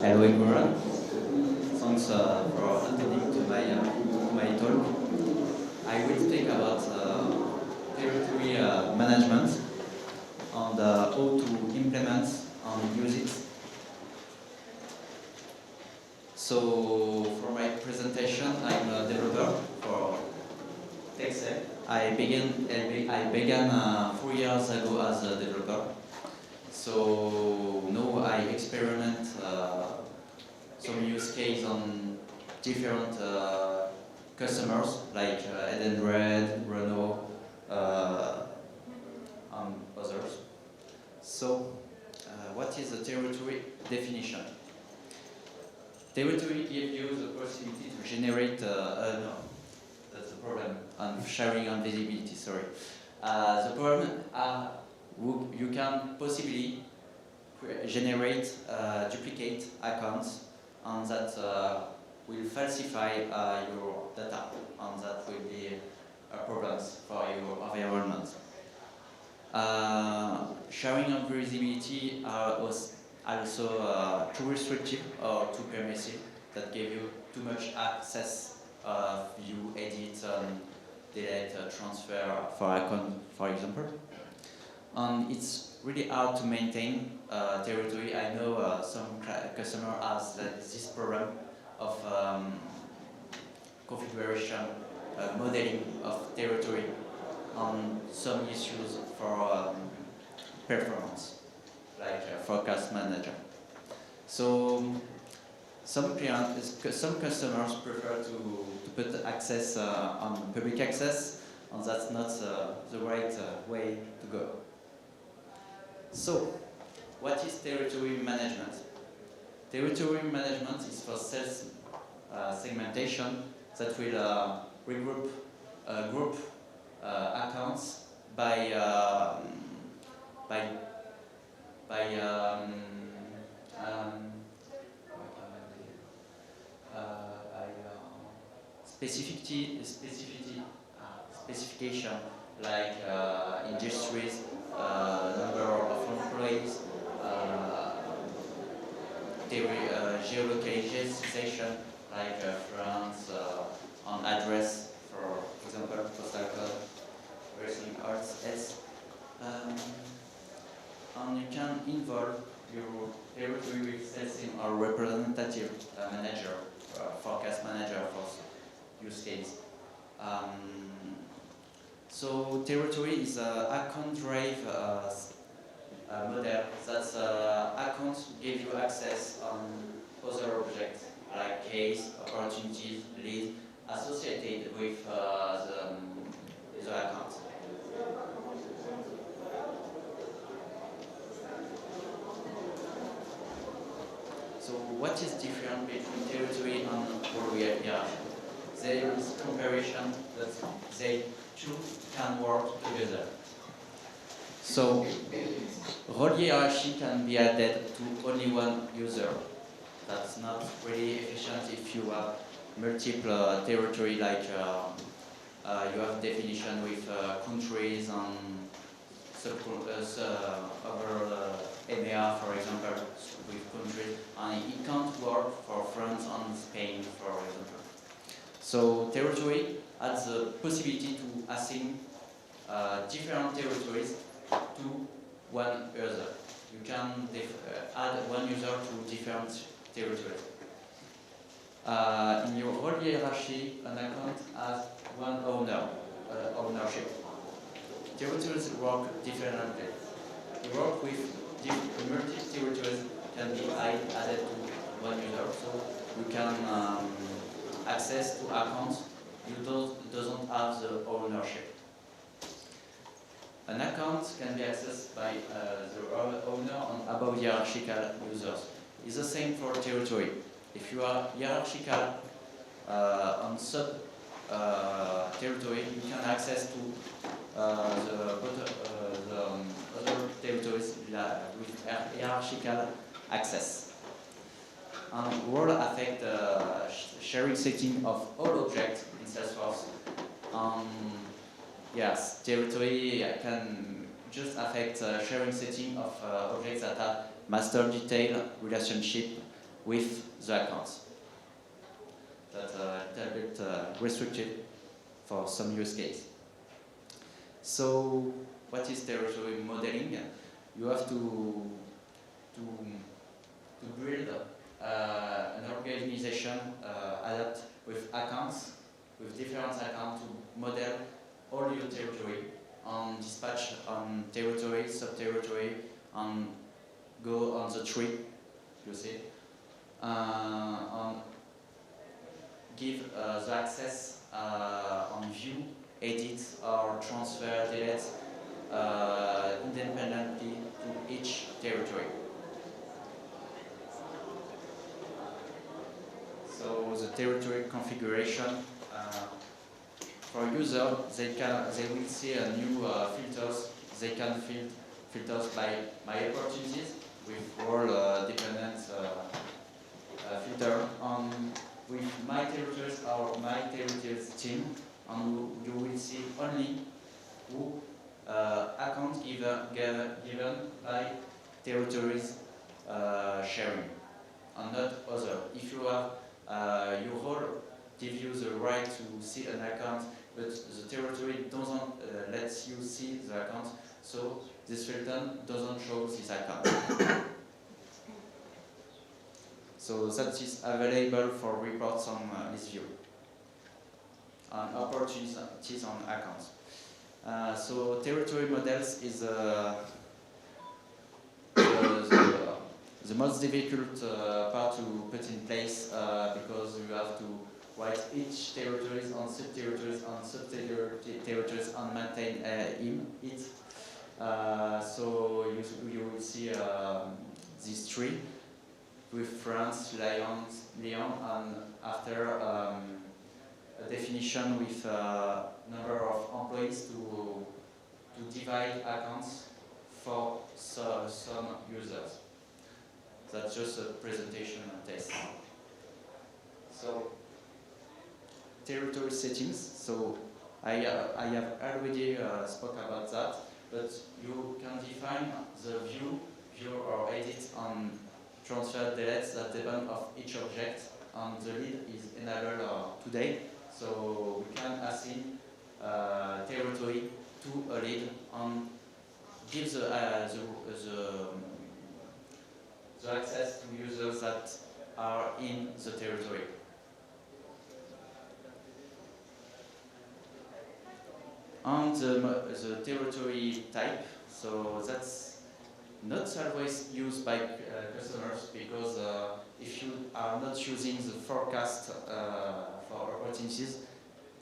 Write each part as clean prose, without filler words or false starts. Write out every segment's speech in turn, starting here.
Hello everyone, thanks for attending to my talk. I will speak about territory management and how to implement and use it. So for my presentation, I'm a developer for Texel. I began 4 years ago as a developer. So now I experiment some use case on different customers like Edenred, Renault, and others. So, what is the territory definition? Territory gives you the possibility to generate, no, that's the problem, and sharing and visibility, sorry. The problem you can possibly generate duplicate accounts and that will falsify your data, and that will be problems for your environment. Sharing and visibility are also too restrictive or too permissive, that give you too much access. You edit, delete, transfer for account, for example. And it's really hard to maintain territory. I know some customer has this problem of configuration, modeling of territory, and some issues for performance, like forecast manager. So some customers prefer to put access on public access, and that's not the right way to go. So, what is territory management? Territory management is for sales segmentation that will regroup group accounts by specification, like industries, number of employees, geolocalization, like France, on address, for example, postal code, everything else. And you can involve your territory with sales team or representative manager, forecast manager for use case. So territory is an account-driven model that accounts give you access on other objects like case, opportunities, leads associated with the account. So what is different between territory and role hierarchy? There is comparison that they two can work together. So role hierarchy can be added to only one user. That's not really efficient if you have multiple territory, like you have definition with countries and over EMEA, for example, with countries, and it can't work for France and Spain, for example. So territory has the possibility to assign different territories to one user. You can add one user to different territories. In your role hierarchy, an account has one ownership. Territories work differently. You work with multiple territories can be added to one user, so you can access to accounts you doesn't have the ownership. An account can be accessed by the owner and above hierarchical users. It's the same for territory. If you are hierarchical on sub territory, you can access to the other territories with hierarchical access. And role affect sharing setting of all objects in Salesforce. Yes, territory can just affect sharing setting of objects that have master detail, relationship, with the accounts. That's a little bit restricted for some use case. So, what is territory modeling? You have to build an organization adapt with accounts, with different accounts to model all your territory, on dispatch on territory, sub-territory, on go on the tree, you see, on give the access on view, edit or transfer, delete independently to each territory. So the territory configuration for user, they will see a new filters. They can filters by opportunities with all dependent filter on with my territories or my territories team, and you will see only who account given by territories sharing, and not other. If you have your role give you the right to see an account, but the territory doesn't let you see the account, so this filter doesn't show this account. So that is available for reports on this view, and opportunities on accounts. So territory models is the most difficult part to put in place because you have to write each territories on sub-territories on sub-territories and maintain it. So you will see this tree with France, Lyon, and after a definition with number of employees to divide accounts for some users. That's just a presentation test. So territory settings. So I have already spoke about that, but you can define the view or edit on transfer deletes that depend of each object, and the lead is enabled today. So we can assign territory to a lead and give the access to users that are in the territory. And the territory type, so that's not always used by customers, because if you are not using the forecast for opportunities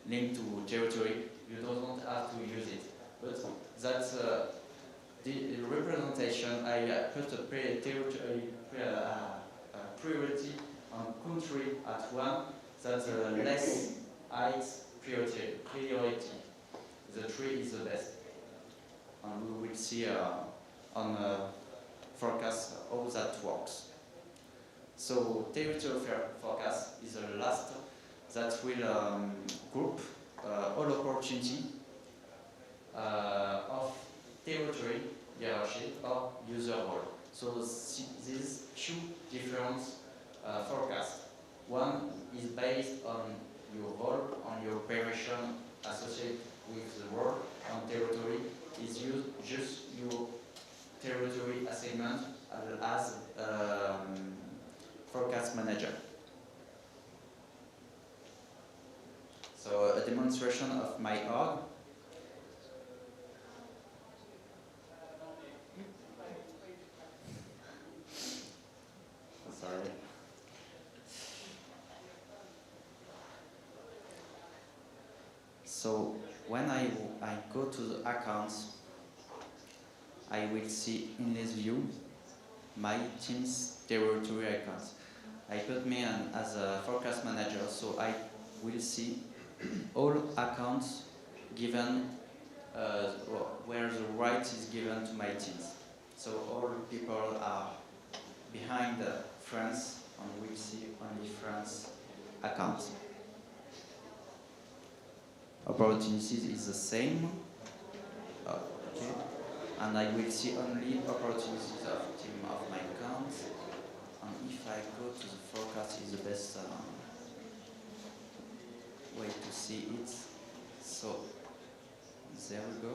linked to territory, you don't have to use it. But that's the representation. I put a priority on country at 1, that's less height priority. The 3 is the best. And we will see on forecast how that works. So territory forecast is the last that will group all opportunity of territory, hierarchy, or user role. So these two different forecasts. One is based on your role, on your operation associated with the role, and territory is just your territory assignment as forecast manager. So a demonstration of my org. Sorry. So when I go to the accounts, I will see in this view my team's territory accounts. I put me as a forecast manager, so I will see all accounts given where the right is given to my teams. So all people are behind France, and we'll see only France accounts. Opportunities is the same. Okay. And I will see only opportunities of team of my accounts, And if I go to the forecast, is the best way to see it. So there we go.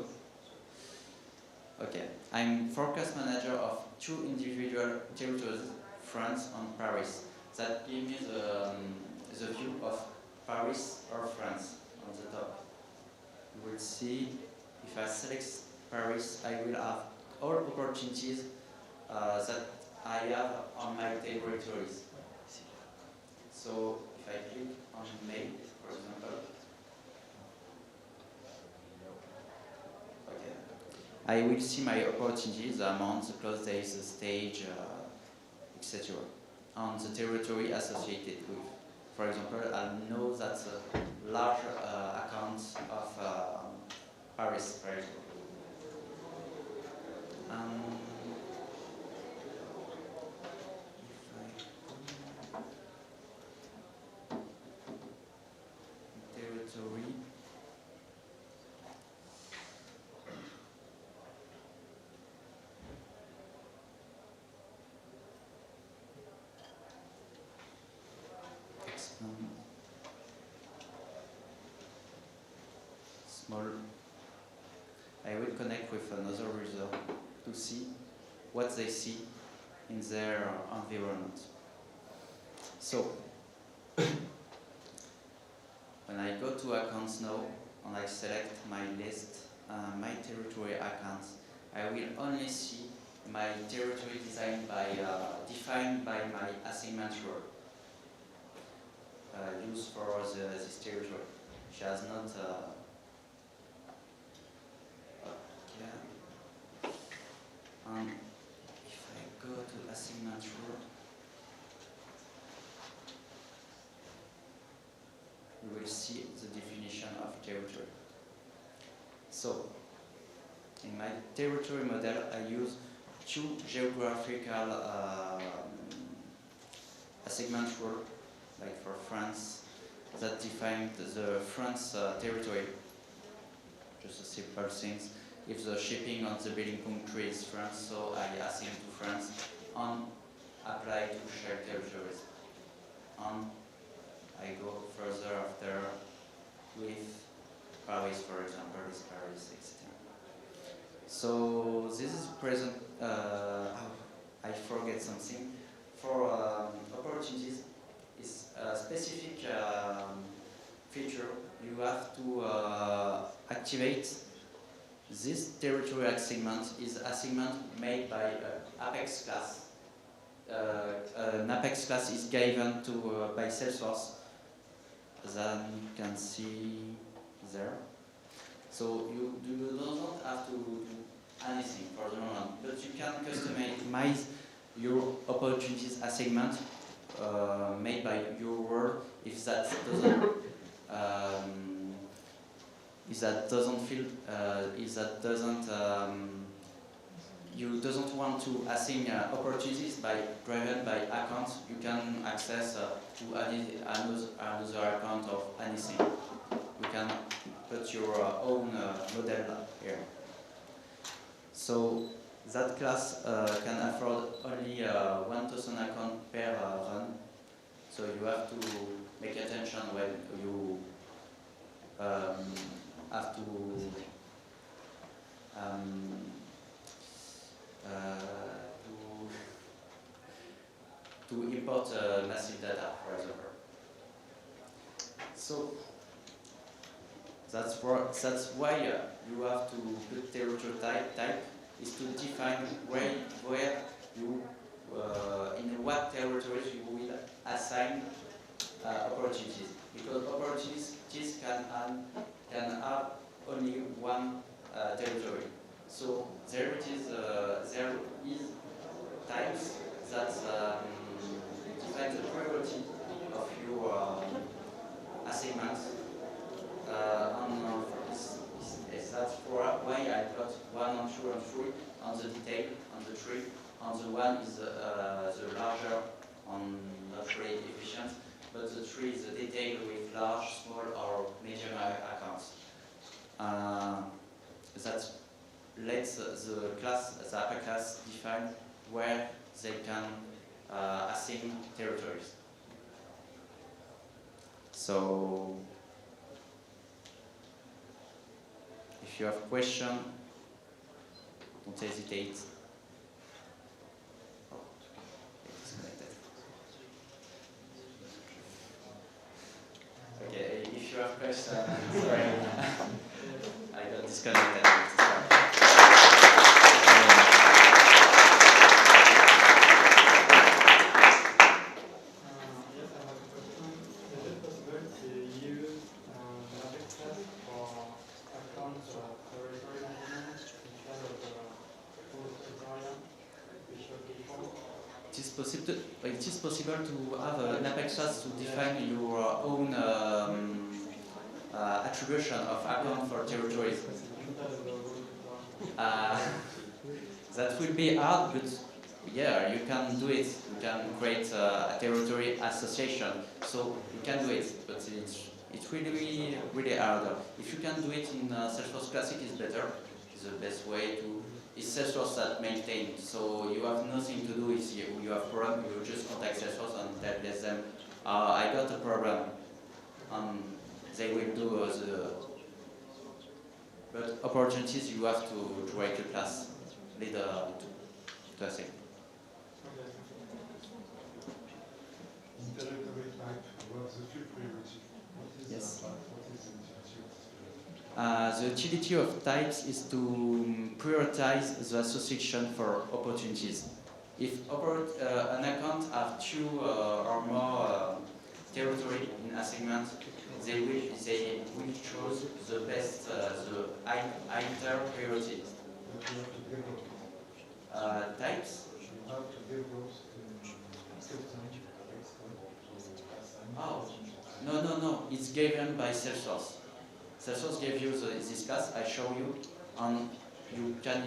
Okay, I'm forecast manager of 2 individual territories, France and Paris. That gives me the view of Paris or France on the top. You will see, if I select Paris, I will have all opportunities that I have on my territories. So if I click on mail, for example, okay, I will see my opportunities, the amount, the close days, the stage, etc. on the territory associated with. For example, I know that a large account of Paris, for example. Territory. Small. I will connect with another user to see what they see in their environment. So, when I go to accounts now and I select my list, my territory accounts, I will only see my territory defined by my assignment rule used for this territory, which has not. Okay. And if I go to assignment rule, we will see the definition of territory. So, in my territory model, I use 2 geographical assignment rule, like for France, that define the France territory. Just a simple thing. If the shipping on the billing country is France, so I assign to France and apply to shared territories. And I go further after with Paris, for example, is Paris 16. So this is present. I forget something. For opportunities, is a specific feature. You have to activate this territory assignment. Is assignment made by Apex class. An Apex class is given to by Salesforce. Then you can see there. So you don't have to do anything for the moment, but you can customize your opportunities assignment made by your role if that doesn't you doesn't want to assign opportunities driven by accounts. You can access to another account of anything. You can put your own model here. So that class can afford only 1,000 accounts per run. So you have to make attention when you have to import massive data, for example. So that's why you have to put territory type is to define where you in what territories you will assign opportunities, because opportunities can have only one territory. So there is types that define the priority of your assignments. That's why I got 1 and 2 and 3 on the detail, on the tree. On the 1 is the larger, on not very efficient, but the 3 is the detail with large, small, or medium accounts. That lets the APA class define where they can assign territories. So, if you have questions, don't hesitate. Oh, it's disconnected. Okay, if you have questions, sorry, I got disconnected. It is possible to have an Apex class to define your own attribution of account for territories. That will be hard, but yeah, you can do it. You can create a territory association, so you can do it, but it's really, really hard. If you can do it in Salesforce Classic, it's better. It's the best way to. It's Salesforce that maintains, so you have nothing to do if you have a problem. You just contact Salesforce and tell them, I got a problem, and they will do the. But opportunities, you have to write a class leader to assign. Territory type, what's the field priority? What is Yes. The The utility of types is to prioritize the association for opportunities. If an account have two or more territory in assignment, they will choose the best, the higher priority. Types? Oh, no, it's given by Salesforce. Salesforce gave you this class, I show you, and you can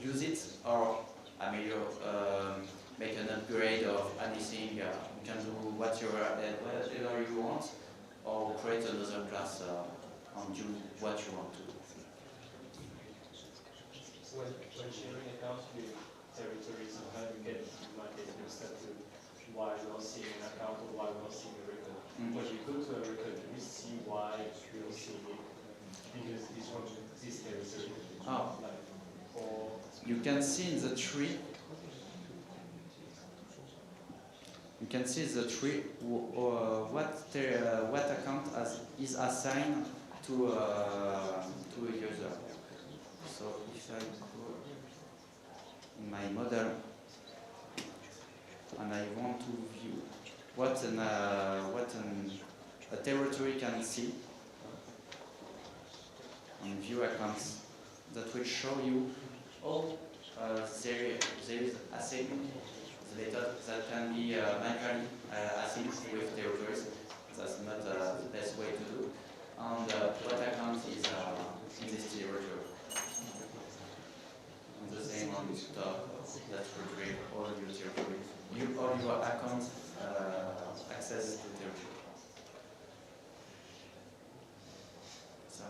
use it or make an upgrade of anything. You can do whatever you want, or create another class and do what you want to do. When sharing accounts with territories, sometimes you might get mixed up with why we're not seeing an account or why we're not seeing a record. When you go to a record, do we see why we're not seeing it? Because it's from this territory. Oh. You can see in the tree. You can see the tree what account is assigned to a user. So if I go in my model and I want to view what a territory can see on view accounts, that will show you all there is assigned the data that can be manually assigned with territories. That's not the best way to do. And what account is in this territory. And the same on top, that will create all your territories. All your accounts access to territory. So.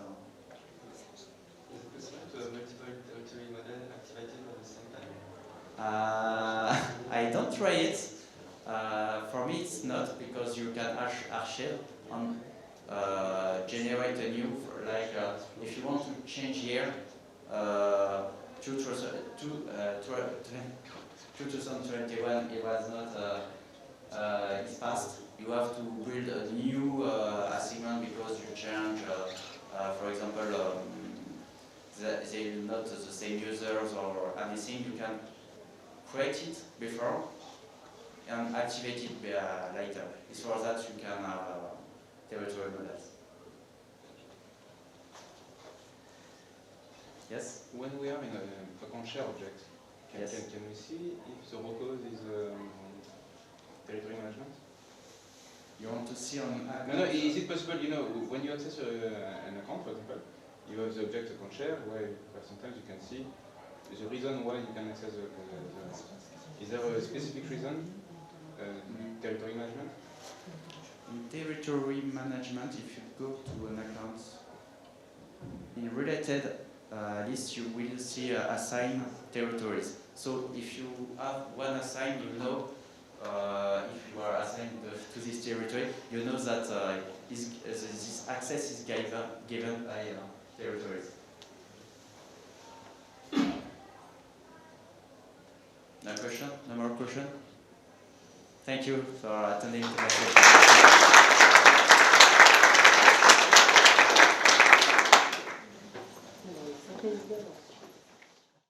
Is it possible to have multiple territory models activated at the same time? I don't try it. For me, it's not, because you can archive and generate a new, if you want to change here, 2021, it was not, it's past. You have to build a new assignment because you change, for example, they're not the same users or anything. You can create it before and activate it later. It's for that you can have territory models. Yes? When we are in a account share object, can we see if the row code is territory management? You want to see on... No, is it possible, when you access an account, for example, you have the object account share, where sometimes you can see the reason why you can access the is there a specific reason? Territory management? In territory management, if you go to an account, in related list you will see assign territories. So if you have one assigned, you know if you are assigned to this territory, you know that this access is given by territories. No question? No more question? Thank you for attending to my session.